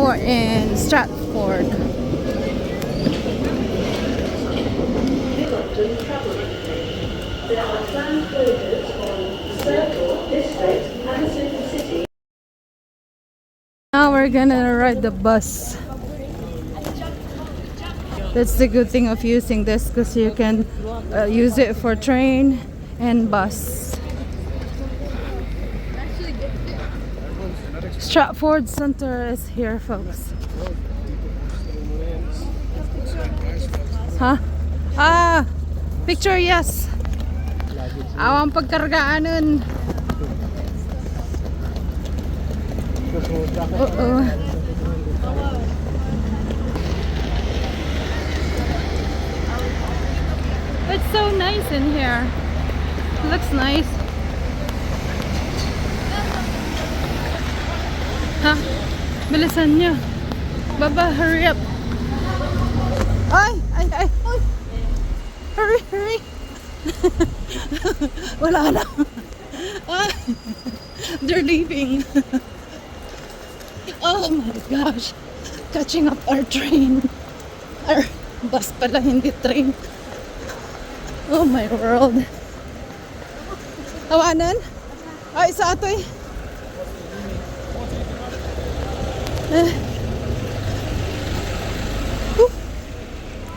for in Stratford. There are planned closures on Circle, District and City City. Now we're gonna ride the bus. That's the good thing of using this, because you can use it for train and bus. Stratford Center is here, folks. Huh? Ah! Picture, yes! Awang pagkargaan nun. Uh-oh. It's so nice in here. Looks nice. Ha? Bilisan niyo. Baba, hurry up. Ay! Ay! Ay! Ay! Hurry! Hurry! Wala na. Ah, they're leaving. Oh my gosh. Catching up our train. Our bus pala, hindi train. Oh my world. Tawanan? Ay, sa ato eh.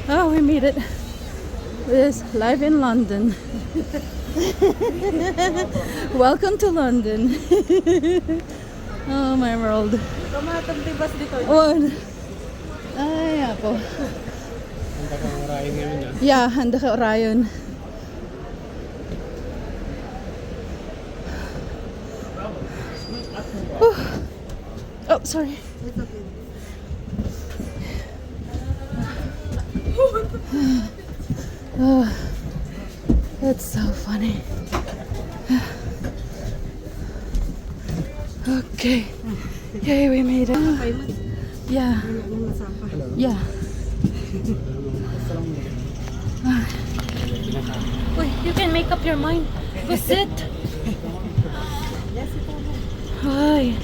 Oh, we made it. This live in London. Welcome to London. Oh my world. Oh. Ay, ako. Yeah, handa ka orayon. Oh, sorry. Oh, that's so funny. Okay. Yay, we made it. Yeah. Yeah. Wait, you can make up your mind. Go sit. Hi.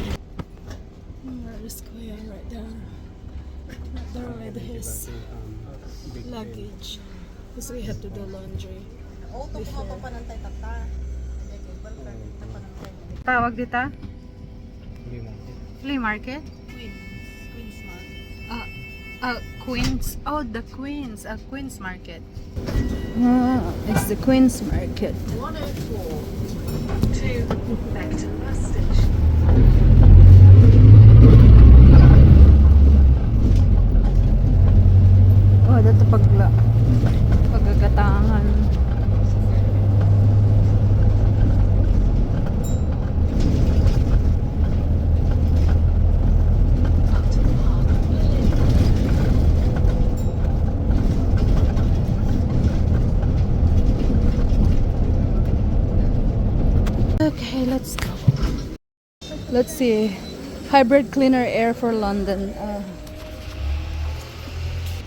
Where is Kuya right there? Right there with his luggage. Because we have to do laundry. Tawag dito? Flea market? Queen's market. Queens. Oh, the Queens. Queen's market. It's the Queen's market. 104 to back to bus station. Oh, dito pagagatangan. Okay, let's go. Let's see. Hybrid cleaner air for London.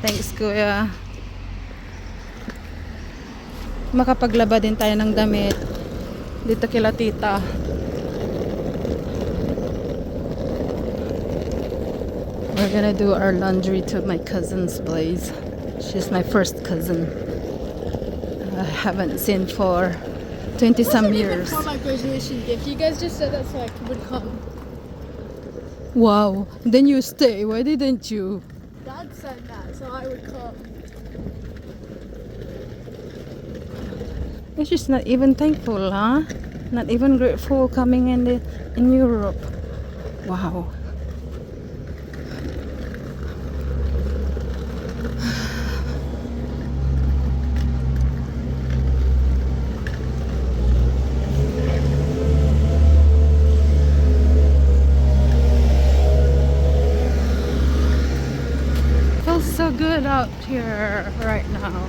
Thanks, Kuya. Makapaglaba din tayo ng damit dito kila tita. We're gonna do our laundry to my cousin's place. She's my first cousin. I haven't seen for 20 some years. For my graduation gift. You guys just said that so I would come. Wow. Then you stay. Why didn't you? Dad said that, so I would come. She's not even thankful, huh? Not even grateful coming in Europe. Wow. Feels so good out here right now.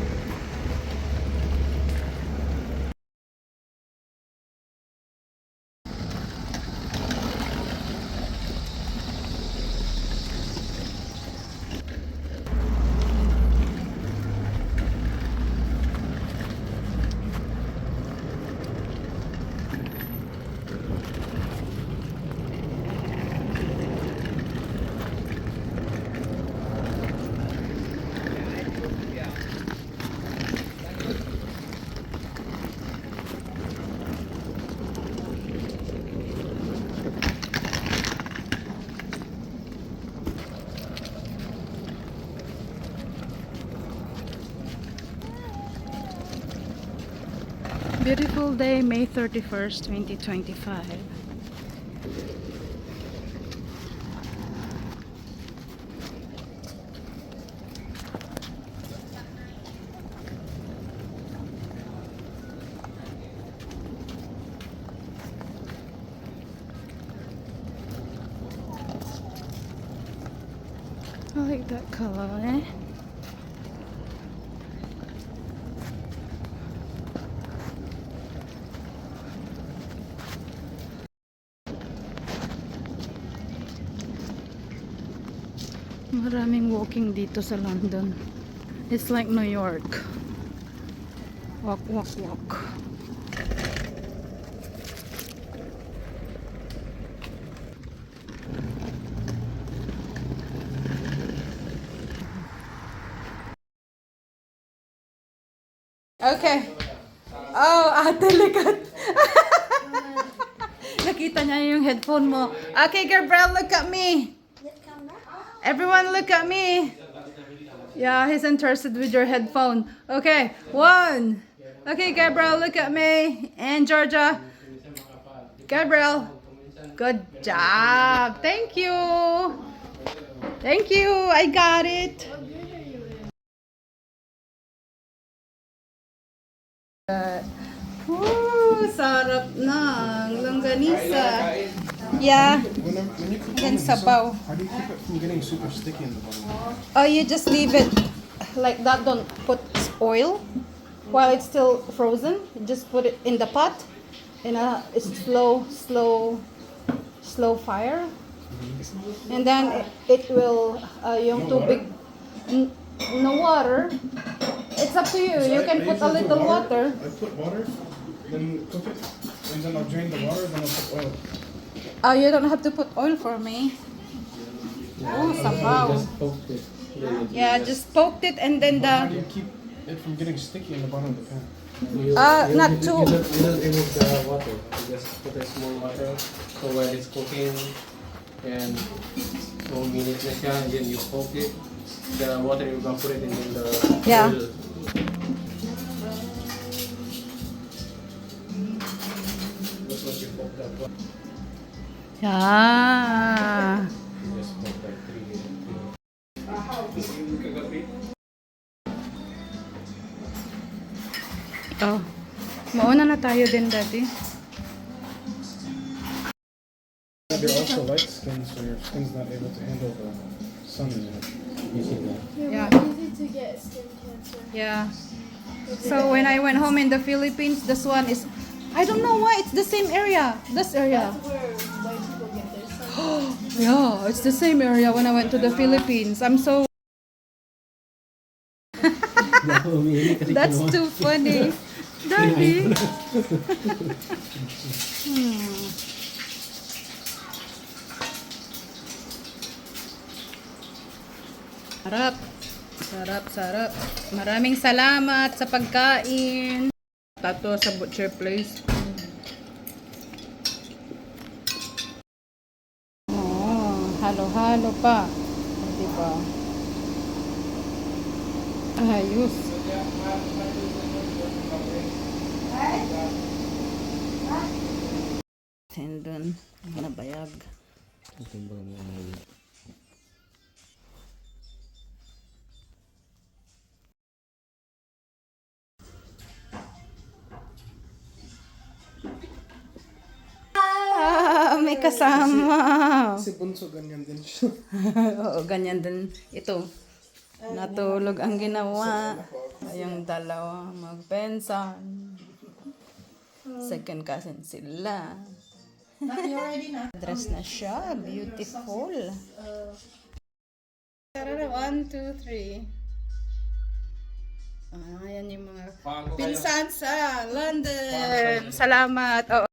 beautiful day, May 31st, 2025. I like that color, eh? Maraming walking dito sa London. It's like New York. Walk, walk, walk. Okay. Oh, ate, likat. Nakita niya yung headphone mo. Okay, Gabriel, look at me. Everyone look at me. Yeah, he's interested with your headphone. Okay, one. Okay, Gabriel, look at me. And Georgia. Gabriel. Good job. Thank you. Thank you. I got it. Sarap ng longganisa. Yeah. When you cook Then longganisa, sabaw. how do you keep it from getting super sticky in the bottom? Oh, you just leave it like that. Don't put oil while it's still frozen. You just put it in the pot in a slow fire, and then it will yung tubig. No water. It's up to you. You can put a little water. I put water, then cook it, and then I'll drain the water, then I'll put oil. Oh, you don't have to put oil for me. Oh, sabaw. Yeah, just poked it and then How the do you keep it from getting sticky in the bottom of the pan? not too. You don't remove the water. You just put a small water so while it's cooking and 4 minutes na siya, and then you poke it. The water evaporate and then the Yeah. oil. That's what you poke that one. Yeah. You just poke like 3. Kagabi. Oh, mauna na tayo din dati. They're also light skinned, so your skin's not able to handle the sun as much. You see that? Yeah. Easy to get skin cancer. Yeah. So when I went home in the Philippines, this one is, I don't know why, it's the same area. This area. That's where white people get their sun. Yeah, it's the same area when I went to the Philippines. I'm so. That's too funny. Daddy. Sarap. Sarap, sarap. Maraming salamat sa pagkain. Tato sa butcher place. Oh, halo-halo pa. O, diba? Ayos. Tendon. Nabayag. May kasama. Si Bunso, ganyan din siya. Oo, ganyan din. Ito. Natulog ang ginawa. Yung dalawa magpensan. Second cousin sila. Dress na siya. Beautiful. Tara, 1, 2, 3. Ayan yung mga pinsan sa London. Salamat. Oo.